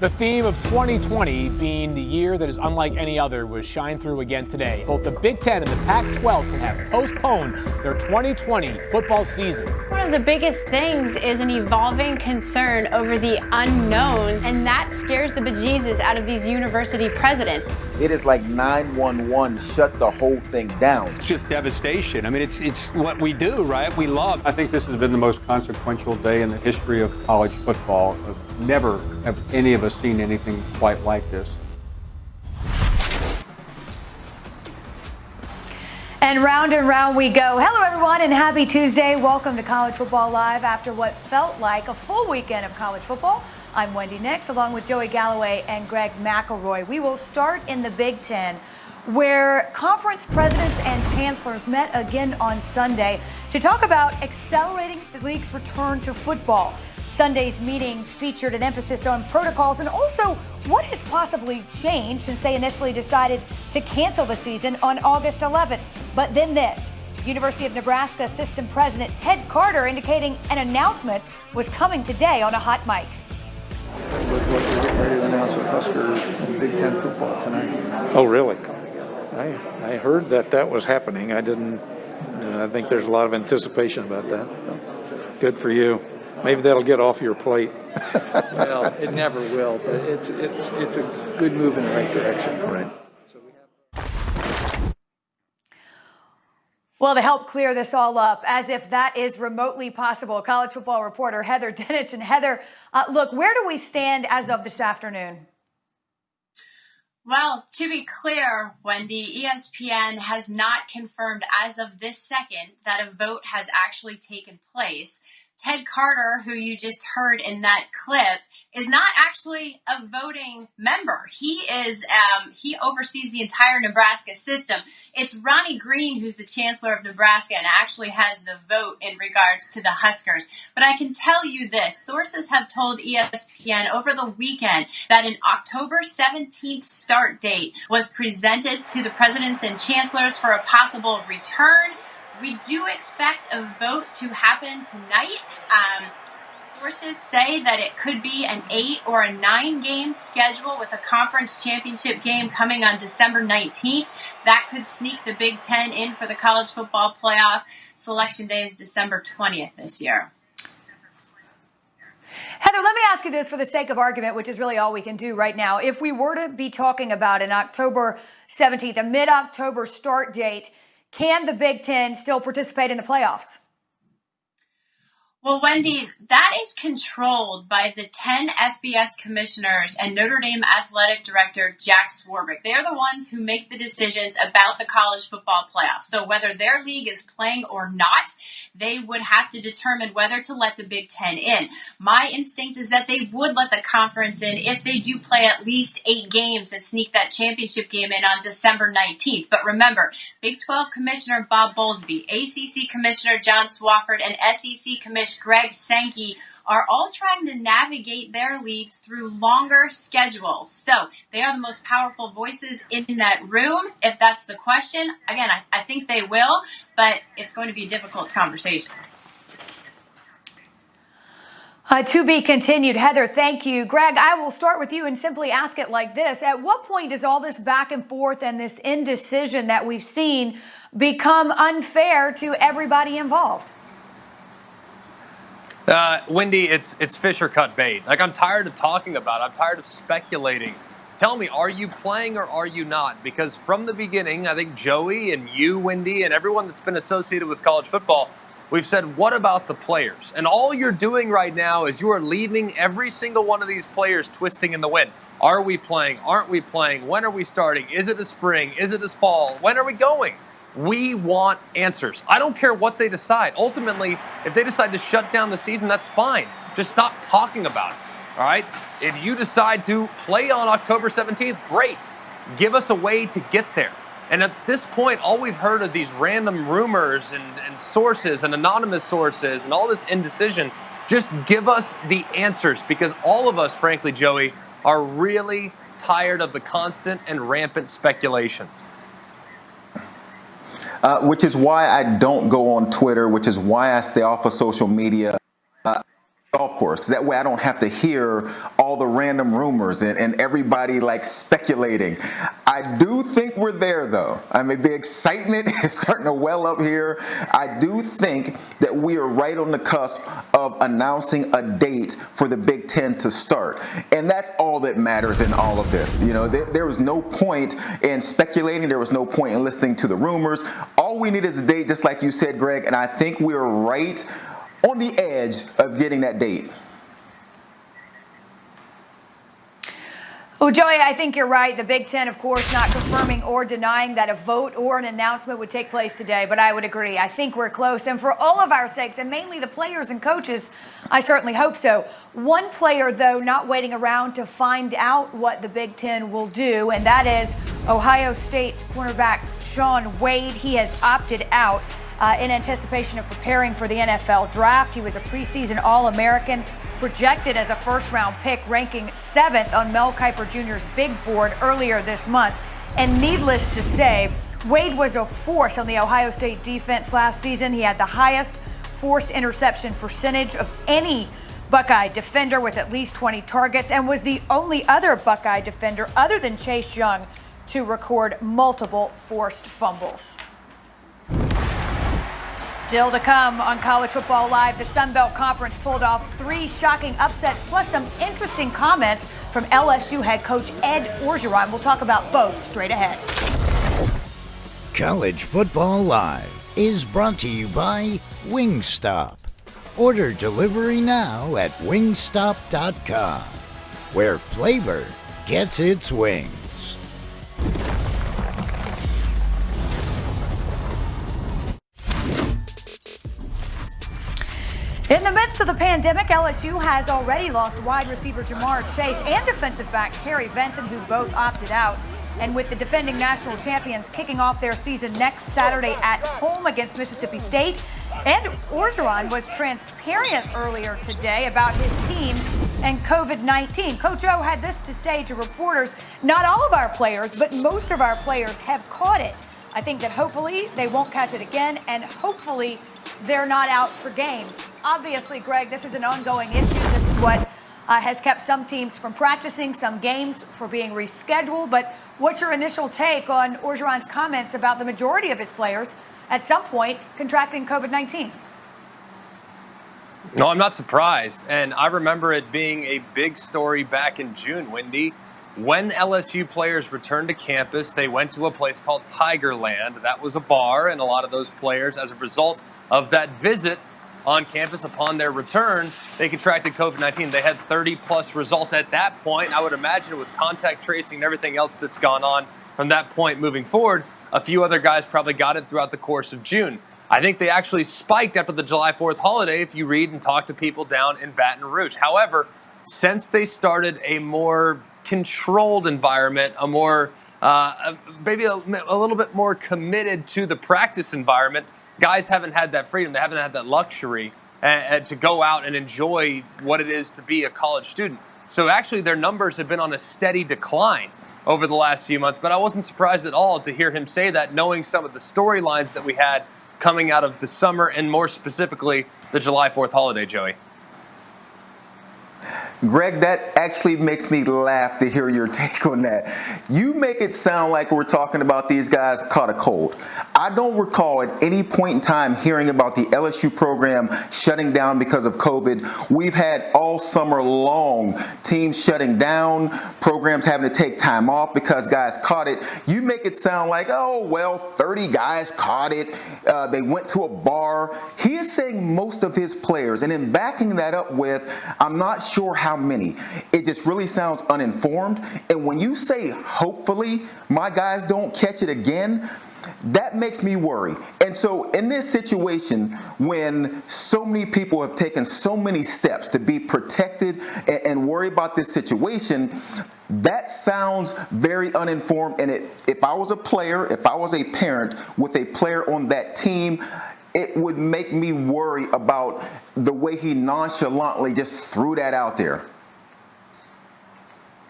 The theme of 2020 being the year that is unlike any other was shine through again today. Both the Big Ten and the Pac-12 can have postponed their 2020 football season. One of the biggest things is an evolving concern over the unknowns, and that scares the bejesus out of these university presidents. It is like 911 shut the whole thing down. It's just devastation. I mean, it's what we do, right? We love. I think this has been the most consequential day in the history of college football. Never have any of us seen anything quite like this. And round we go. Hello, everyone, and happy Tuesday. Welcome to College Football Live after what felt like a full weekend of college football. I'm Wendy Nix, along with Joey Galloway and Greg McElroy. We will start in the Big Ten, where conference presidents and chancellors met again on Sunday to talk about accelerating the league's return to football. Sunday's meeting featured an emphasis on protocols and also what has possibly changed since they initially decided to cancel the season on August 11th. But then this, University of Nebraska System President Ted Carter indicating an announcement was coming today on a hot mic. Look what they're getting ready to announce with Huskers in Big Ten football tonight. Oh, really? I heard that was happening. I didn't. I think there's a lot of anticipation about that. Good for you. Maybe that'll get off your plate. Well, it never will, but it's a good move in the right direction. Right. Well, to help clear this all up, as if that is remotely possible, college football reporter Heather Dinich. And Heather, look, where do we stand as of this afternoon? Well, to be clear, Wendy, ESPN has not confirmed as of this second that a vote has actually taken place. Ted Carter, who you just heard in that clip, is not actually a voting member. He oversees the entire Nebraska system. It's Ronnie Green, who's the chancellor of Nebraska, and actually has the vote in regards to the Huskers. But I can tell you this, sources have told ESPN over the weekend that an October 17th start date was presented to the presidents and chancellors for a possible return. We do expect a vote to happen tonight. Sources say that it could be an 8 or a 9 game schedule with a conference championship game coming on December 19th. That could sneak the Big Ten in for the college football playoff. Selection day is December 20th this year. Heather, let me ask you this for the sake of argument, which is really all we can do right now. If we were to be talking about an October 17th, a mid-October start date, can the Big Ten still participate in the playoffs? Well, Wendy, that is controlled by the 10 FBS commissioners and Notre Dame athletic director Jack Swarbrick. They are the ones who make the decisions about the college football playoffs. So whether their league is playing or not, they would have to determine whether to let the Big Ten in. My instinct is that they would let the conference in if they do play at least 8 games and sneak that championship game in on December 19th. But remember, Big 12 Commissioner Bob Bowlesby, ACC Commissioner John Swofford, and SEC Commissioner Greg Sankey are all trying to navigate their leagues through longer schedules. So they are the most powerful voices in that room, if that's the question. Again, I think they will, but it's going to be a difficult conversation. To be continued. Heather, thank you. Greg, I will start with you and simply ask it like this. At what point does all this back and forth and this indecision that we've seen become unfair to everybody involved? Wendy, it's fish or cut bait. Like, I'm tired of talking about it. I'm tired of speculating. Tell me, are you playing or are you not? Because from the beginning, I think Joey and you, Wendy, and everyone that's been associated with college football, we've said, what about the players? And all you're doing right now is you are leaving every single one of these players twisting in the wind. Are we playing? Aren't we playing? When are we starting? Is it a spring? Is it this fall? When are we going? We want answers. I don't care what they decide. Ultimately, if they decide to shut down the season, that's fine. Just stop talking about it, all right? If you decide to play on October 17th, great. Give us a way to get there. And at this point, all we've heard are these random rumors and sources and anonymous sources and all this indecision. Just give us the answers, because all of us, frankly, Joey, are really tired of the constant and rampant speculation. Which is why I don't go on Twitter, which is why I stay off of social media. Golf course, 'cause that way I don't have to hear all the random rumors and everybody like speculating. I do think we're there though. I mean, the excitement is starting to well up here. I do think that we are right on the cusp of announcing a date for the Big Ten to start. And that's all that matters in all of this. You know, there was no point in speculating. There was no point in listening to the rumors. All we need is a date, just like you said, Greg, and I think we're right on the edge of getting that date. Well, Joey, I think you're right. The Big Ten, of course, not confirming or denying that a vote or an announcement would take place today, but I would agree. I think we're close. And for all of our sakes, and mainly the players and coaches, I certainly hope so. One player, though, not waiting around to find out what the Big Ten will do, and that is Ohio State cornerback Shaun Wade. He has opted out in anticipation of preparing for the NFL draft. He was a preseason All-American, projected as a first-round pick, ranking 7th on Mel Kiper Jr.'s big board earlier this month. And needless to say, Wade was a force on the Ohio State defense last season. He had the highest forced interception percentage of any Buckeye defender with at least 20 targets, and was the only other Buckeye defender other than Chase Young to record multiple forced fumbles. Still to come on College Football Live, the Sun Belt Conference pulled off 3 shocking upsets, plus some interesting comments from LSU head coach Ed Orgeron. We'll talk about both straight ahead. College Football Live is brought to you by Wingstop. Order delivery now at wingstop.com, where flavor gets its wings. In the midst of the pandemic, LSU has already lost wide receiver Jamar Chase and defensive back Harry Benson, who both opted out. And with the defending national champions kicking off their season next Saturday at home against Mississippi State, and Orgeron was transparent earlier today about his team and COVID-19. Coach O had this to say to reporters: "Not all of our players, but most of our players have caught it. I think that hopefully they won't catch it again, and hopefully they're not out for games." Obviously, Greg, this is an ongoing issue. This is what has kept some teams from practicing, some games for being rescheduled. But what's your initial take on Orgeron's comments about the majority of his players at some point contracting COVID-19? No, I'm not surprised. And I remember it being a big story back in June, Wendy. When LSU players returned to campus, they went to a place called Tigerland. That was a bar, and a lot of those players, as a result of that visit on campus upon their return, they contracted COVID-19. They had 30-plus results at that point. I would imagine with contact tracing and everything else that's gone on from that point moving forward, a few other guys probably got it throughout the course of June. I think they actually spiked after the July 4th holiday if you read and talk to people down in Baton Rouge. However, since they started a more controlled environment, a more maybe a little bit more committed to the practice environment, guys haven't had that freedom. They haven't had that luxury to go out and enjoy what it is to be a college student. So actually their numbers have been on a steady decline over the last few months, but I wasn't surprised at all to hear him say that, knowing some of the storylines that we had coming out of the summer and more specifically the July 4th holiday, Joey. Greg, that actually makes me laugh to hear your take on that. You make it sound like we're talking about these guys caught a cold. I don't recall at any point in time hearing about the LSU program shutting down because of COVID. We've had all summer long teams shutting down, programs having to take time off because guys caught it. You make it sound like, oh, well, 30 guys caught it. They went to a bar. He is saying most of his players, and then backing that up with, I'm not sure how many. It just really sounds uninformed. And when you say, hopefully, my guys don't catch it again, that makes me worry. And so in this situation, when so many people have taken so many steps to be protected and worry about this situation, that sounds very uninformed. And if I was a player, if I was a parent with a player on that team, it would make me worry about the way he nonchalantly just threw that out there.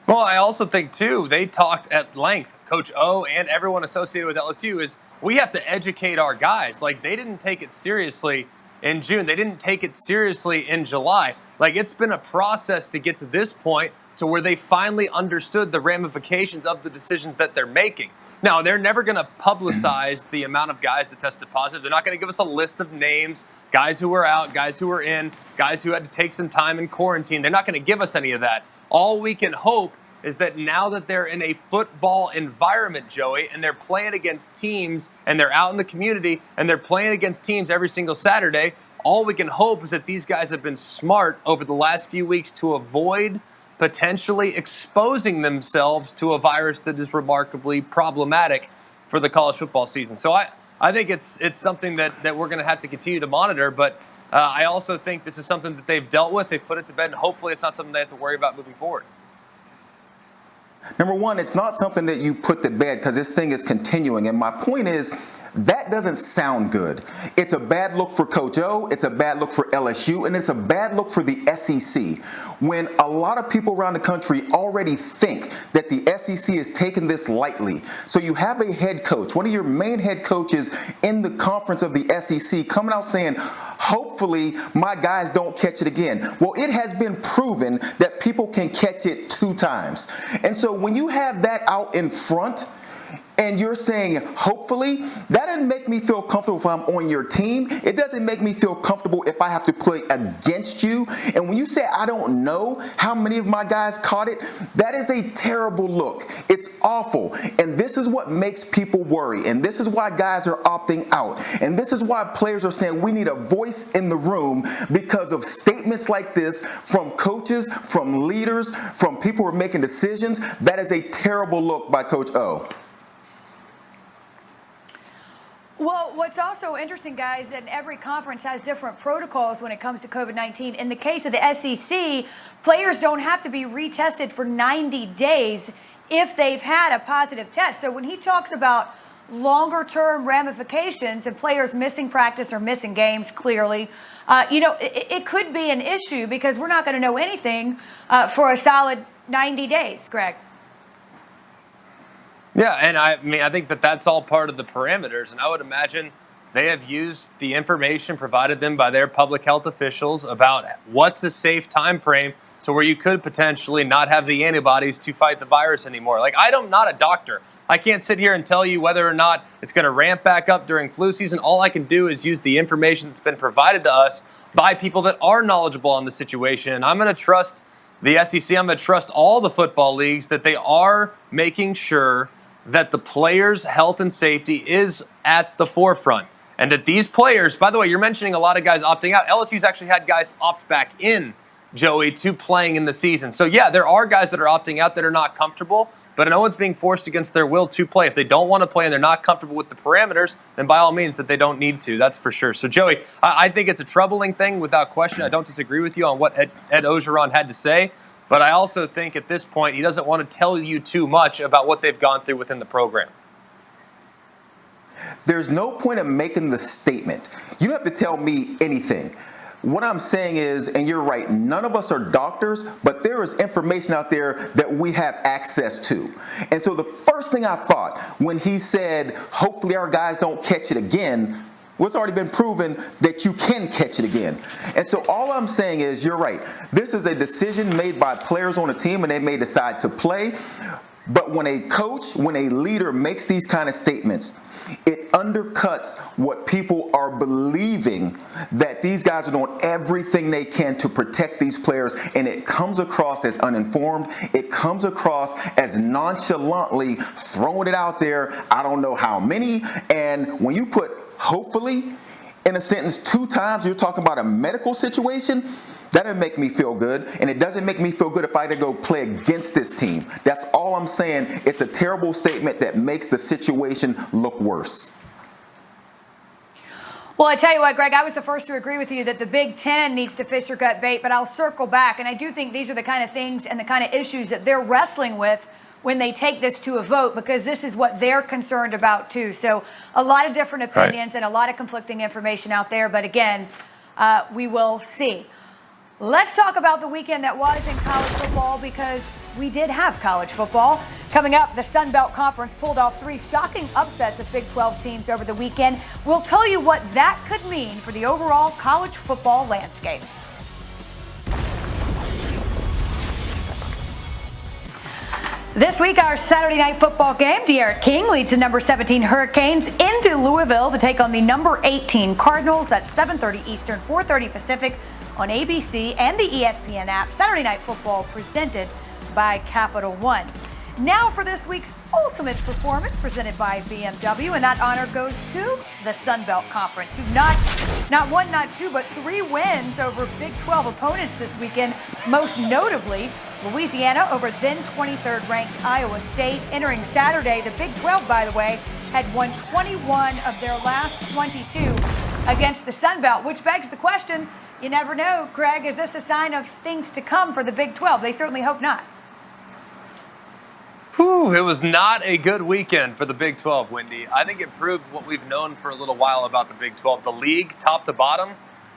Well, I also think, too, they talked at length, Coach O and everyone associated with LSU, is we have to educate our guys. Like, they didn't take it seriously in June. They didn't take it seriously in July. Like, it's been a process to get to this point to where they finally understood the ramifications of the decisions that they're making. Now, they're never going to publicize the amount of guys that tested positive. They're not going to give us a list of names, guys who were out, guys who were in, guys who had to take some time in quarantine. They're not going to give us any of that. All we can hope is that now that they're in a football environment, Joey, and they're playing against teams, and they're out in the community, and they're playing against teams every single Saturday, all we can hope is that these guys have been smart over the last few weeks to avoid potentially exposing themselves to a virus that is remarkably problematic for the college football season. So I think it's something that we're going to have to continue to monitor, but I also think this is something that they've dealt with, they've put it to bed, and hopefully it's not something they have to worry about moving forward. Number one, it's not something that you put to bed because this thing is continuing. And my point is, that doesn't sound good. It's a bad look for Coach O, it's a bad look for LSU, and it's a bad look for the SEC. When a lot of people around the country already think that the SEC is taking this lightly. So you have a head coach, one of your main head coaches in the conference of the SEC, coming out saying, hopefully my guys don't catch it again. Well, it has been proven that people can catch it 2 times. And so when you have that out in front, and you're saying, hopefully, that doesn't make me feel comfortable if I'm on your team. It doesn't make me feel comfortable if I have to play against you. And when you say, I don't know how many of my guys caught it, that is a terrible look. It's awful. And this is what makes people worry. And this is why guys are opting out. And this is why players are saying we need a voice in the room because of statements like this from coaches, from leaders, from people who are making decisions. That is a terrible look by Coach O. Well, what's also interesting, guys, that every conference has different protocols when it comes to COVID-19. In the case of the SEC, players don't have to be retested for 90 days if they've had a positive test. So when he talks about longer-term ramifications and players missing practice or missing games, clearly, it could be an issue because we're not going to know anything for a solid 90 days, Greg. Yeah, and I think that's all part of the parameters, and I would imagine they have used the information provided them by their public health officials about what's a safe time frame to where you could potentially not have the antibodies to fight the virus anymore. Like, I'm not a doctor. I can't sit here and tell you whether or not it's going to ramp back up during flu season. All I can do is use the information that's been provided to us by people that are knowledgeable on the situation, and I'm going to trust the SEC. I'm going to trust all the football leagues that they are making sure that the players' health and safety is at the forefront. And that these players, by the way, you're mentioning a lot of guys opting out. LSU's actually had guys opt back in, Joey, to playing in the season. So, yeah, there are guys that are opting out that are not comfortable, but no one's being forced against their will to play. If they don't want to play and they're not comfortable with the parameters, then by all means that they don't need to. That's for sure. So, Joey, I think it's a troubling thing without question. I don't disagree with you on what Ed Ogeron had to say. But I also think at this point he doesn't want to tell you too much about what they've gone through within the program. There's no point in making the statement. You don't have to tell me anything. What I'm saying is, and you're right, none of us are doctors, but there is information out there that we have access to. And so the first thing I thought when he said, hopefully our guys don't catch it again, well, it's already been proven that you can catch it again. And so all I'm saying is, you're right. This is a decision made by players on a team, and they may decide to play. But when a coach, when a leader makes these kind of statements, it undercuts what people are believing, that these guys are doing everything they can to protect these players, and it comes across as uninformed. It comes across as nonchalantly throwing it out there. I don't know how many. And when you put hopefully in a sentence 2 times, you're talking about a medical situation. That doesn't make me feel good, and it doesn't make me feel good if I had to go play against this team. That's all I'm saying. It's a terrible statement that makes the situation look worse. Well, I tell you what, Greg, I was the first to agree with you that the Big Ten needs to fish or gut bait, but I'll circle back, and I do think these are the kind of things and the kind of issues that they're wrestling with when they take this to a vote, because this is what they're concerned about too. So a lot of different opinions and a lot of conflicting information out there, but again, we will see. Let's talk about the weekend that was in college football, because we did have college football. Coming up, the Sun Belt Conference pulled off 3 shocking upsets of Big 12 teams over the weekend. We'll tell you what that could mean for the overall college football landscape. This week, our Saturday night football game, De'Aaron King leads the number 17 Hurricanes into Louisville to take on the number 18 Cardinals. That's 7:30 Eastern, 4:30 Pacific on ABC and the ESPN app. Saturday night football presented by Capital One. Now for this week's ultimate performance presented by BMW, and that honor goes to the Sun Belt Conference, who notched not 1, not 2, but 3 wins over Big 12 opponents this weekend, most notably Louisiana over then 23rd ranked Iowa State. Entering Saturday, the Big 12, by the way, had won 21 of their last 22 against the Sun Belt, which begs the question, you never know, Greg, is this a sign of things to come for the Big 12? They certainly hope not. Whew, it was not a good weekend for the Big 12, Wendy. I think it proved what we've known for a little while about the Big 12. The league, top to bottom,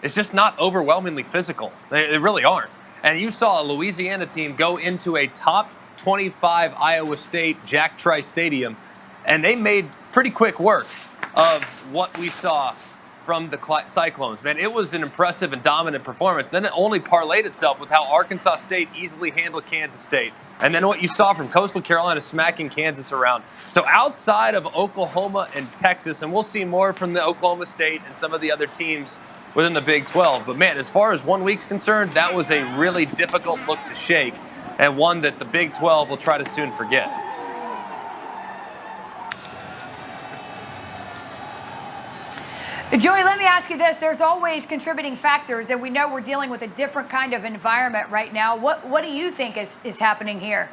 is just not overwhelmingly physical. They really aren't. And you saw a Louisiana team go into a top 25 Iowa State Jack Trice Stadium, and they made pretty quick work of what we saw from the Cyclones. Man, it was an impressive and dominant performance. Then it only parlayed itself with how Arkansas State easily handled Kansas State. And then what you saw from Coastal Carolina smacking Kansas around. So outside of Oklahoma and Texas, and we'll see more from the Oklahoma State and some of the other teams within the Big 12. But man, as far as 1 week's concerned, that was a really difficult look to shake, and one that the Big 12 will try to soon forget. Joey, let me ask you this. There's always contributing factors, and we know we're dealing with a different kind of environment right now. What do you think is happening here?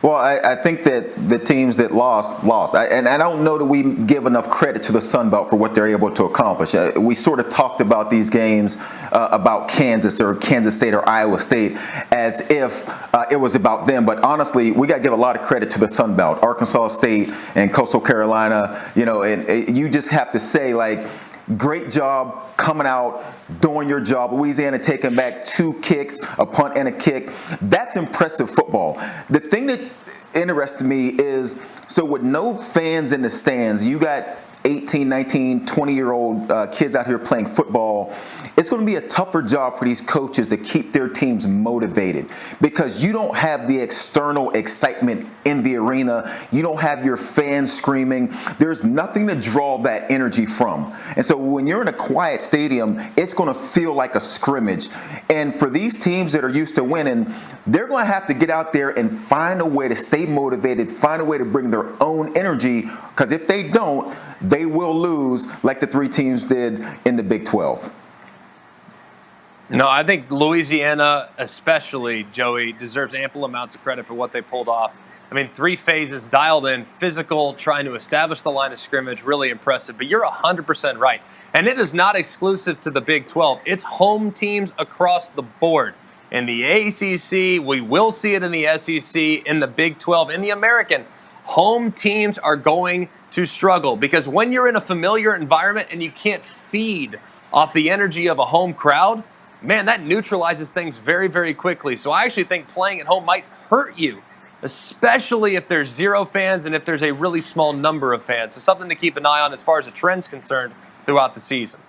Well, I think that the teams that lost. And I don't know that we give enough credit to the Sun Belt for what they're able to accomplish. We sort of talked about these games about Kansas or Kansas State or Iowa State as if it was about them. But honestly, we got to give a lot of credit to the Sun Belt, Arkansas State and Coastal Carolina. You know, and you just have to say, like, great job coming out, doing your job. Louisiana taking back 2 kicks, a punt and a kick. That's impressive football. The thing that interested me is, so with no fans in the stands, you got 18, 19, 20-year-old kids out here playing football. It's going to be a tougher job for these coaches to keep their teams motivated because you don't have the external excitement in the arena. You don't have your fans screaming. There's nothing to draw that energy from. And so when you're in a quiet stadium, it's going to feel like a scrimmage. And for these teams that are used to winning, they're going to have to get out there and find a way to stay motivated, find a way to bring their own energy, because if they don't, they will lose like the 3 teams did in the Big 12. No, I think Louisiana, especially, Joey, deserves ample amounts of credit for what they pulled off. I mean, 3 phases, dialed in, physical, trying to establish the line of scrimmage, really impressive. But you're 100% right. And it is not exclusive to the Big 12. It's home teams across the board. In the ACC, we will see it in the SEC, in the Big 12, in the American. Home teams are going to struggle because when you're in a familiar environment and you can't feed off the energy of a home crowd, man, that neutralizes things very, very quickly. So I actually think playing at home might hurt you, especially if there's 0 fans and if there's a really small number of fans. So something to keep an eye on as far as the trend's concerned throughout the season.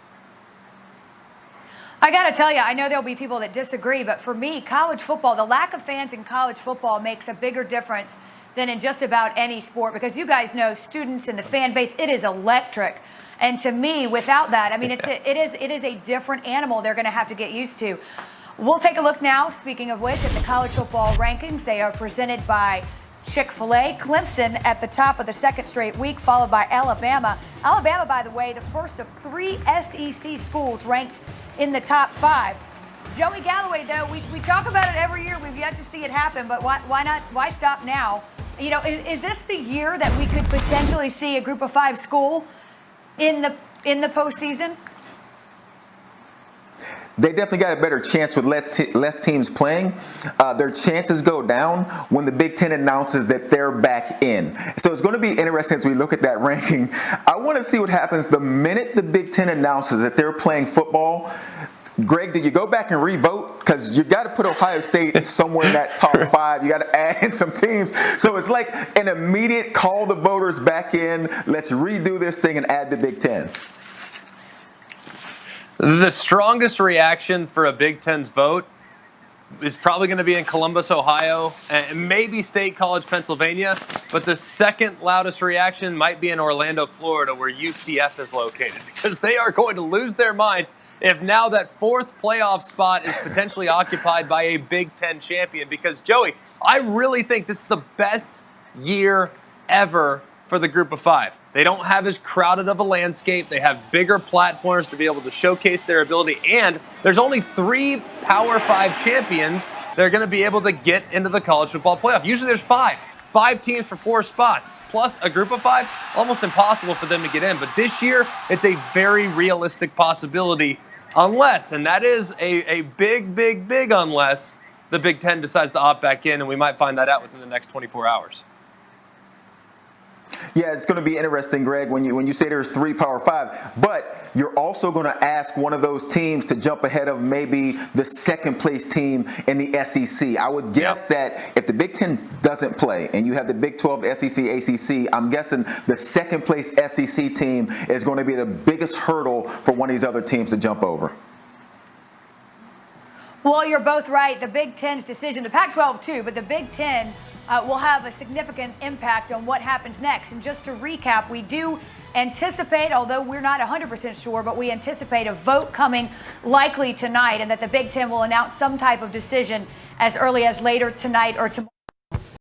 I got to tell you, I know there'll be people that disagree, but for me, college football, the lack of fans in college football makes a bigger difference than in just about any sport, because you guys know students and the fan base, it is electric. And to me, without that, I mean, it is a different animal they're going to have to get used to. We'll take a look now, speaking of which, at the college football rankings. They are presented by Chick-fil-A. Clemson at the top of the 2nd straight week, followed by Alabama. Alabama, by the way, the first of 3 SEC schools ranked in the top 5. Joey Galloway, though, we talk about it every year. We've yet to see it happen, but why not? Why stop now? You know, is this the year that we could potentially see a Group of 5 school in the postseason? They definitely got a better chance with less teams playing. Their chances go down when the Big Ten announces that they're back in. So it's going to be interesting as we look at that ranking. I want to see what happens the minute the Big Ten announces that they're playing football. Greg, did you go back and re-vote? because you got to put Ohio State somewhere in that top 5. You got to add in some teams. So it's like an immediate call the voters back in. Let's redo this thing and add the Big Ten. The strongest reaction for a Big Ten's vote is probably going to be in Columbus, Ohio, and maybe State College, Pennsylvania. But the second loudest reaction might be in Orlando, Florida, where UCF is located, because they are going to lose their minds if now that 4th playoff spot is potentially occupied by a Big Ten champion. Because, Joey, I really think this is the best year ever for the Group of 5. They don't have as crowded of a landscape. They have bigger platforms to be able to showcase their ability. And there's only 3 Power 5 champions that are going to be able to get into the college football playoff. Usually there's 5. 5 teams for 4 spots, plus a group of 5. Almost impossible for them to get in. But this year, it's a very realistic possibility, unless, and that is a big, big, big unless, the Big Ten decides to opt back in, and we might find that out within the next 24 hours. Yeah, it's going to be interesting, Greg, when you say there's 3 Power 5, but you're also going to ask one of those teams to jump ahead of maybe the second place team in the SEC. I would guess that if the Big Ten doesn't play and you have the Big 12, SEC, ACC, I'm guessing the second place SEC team is going to be the biggest hurdle for one of these other teams to jump over. Well, you're both right. The Big Ten's decision, the Pac-12 too, but the Big Ten will have a significant impact on what happens next. And just to recap, we do anticipate, although we're not 100% sure, but we anticipate a vote coming likely tonight, and that the Big Ten will announce some type of decision as early as later tonight or tomorrow.